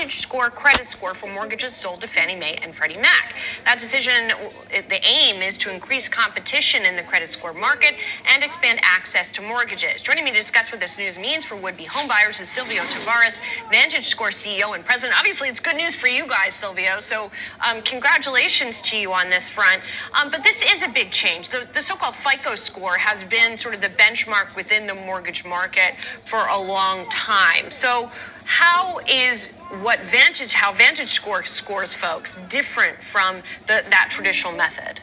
VantageScore credit score for mortgages sold to Fannie Mae and Freddie Mac. That decision, the aim is to increase competition in the credit score market and expand access to mortgages. Joining me to discuss what this news means for would-be homebuyers is Silvio Tavares, VantageScore CEO and president. Obviously, it's good news for you guys, Silvio, so congratulations to you on this front. But this is a big change. The so-called FICO score has been sort of the benchmark within the mortgage market for a long time. So how VantageScore scores folks different from that traditional method?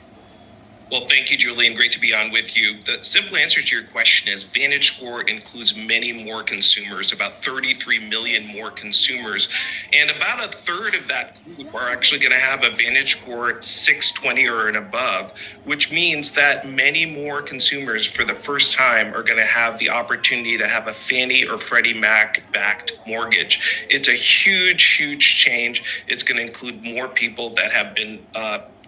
Well, thank you, Julian. Great to be on with you. The simple answer to your question is VantageScore includes many more consumers, about 33 million more consumers. And about a third of that group are actually going to have a VantageScore 620 or and above, which means that many more consumers for the first time are going to have the opportunity to have a Fannie or Freddie Mac backed mortgage. It's a huge, huge change. It's going to include more people that have been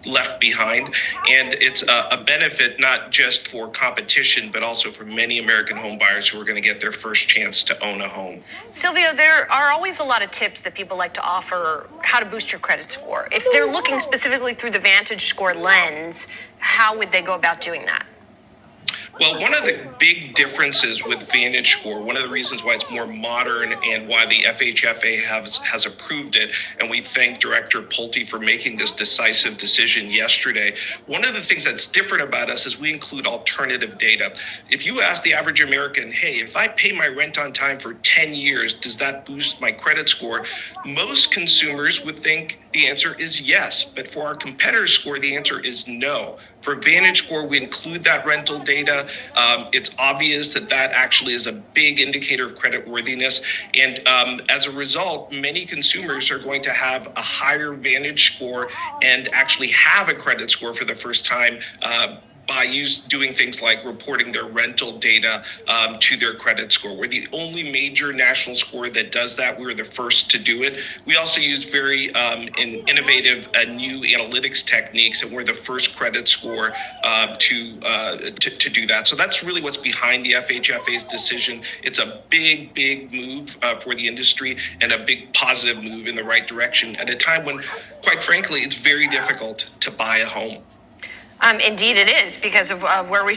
left behind, and it's a benefit not just for competition but also for many American home buyers who are going to get their first chance to own a home. Silvio, there are always a lot of tips that people like to offer how to boost your credit score. If they're looking specifically through the VantageScore lens, how would they go about doing that? Well, one of the big differences with VantageScore, one of the reasons why it's more modern and why the FHA has approved it, and we thank Director Pulte for making this decisive decision yesterday. One of the things that's different about us is we include alternative data. If you ask the average American, hey, if I pay my rent on time for 10 years, does that boost my credit score? Most consumers would think the answer is yes, but for our competitor score, the answer is no. For VantageScore, we include that rental data. It's obvious that actually is a big indicator of credit worthiness. And as a result, many consumers are going to have a higher VantageScore and actually have a credit score for the first time by doing things like reporting their rental data to their credit score. We're the only major national score that does that. We were the first to do it. We also use very innovative new analytics techniques, and we're the first credit score to do that. So that's really what's behind the FHFA's decision. It's a big, big move for the industry and a big positive move in the right direction at a time when, quite frankly, it's very difficult to buy a home. Indeed it is, because of where we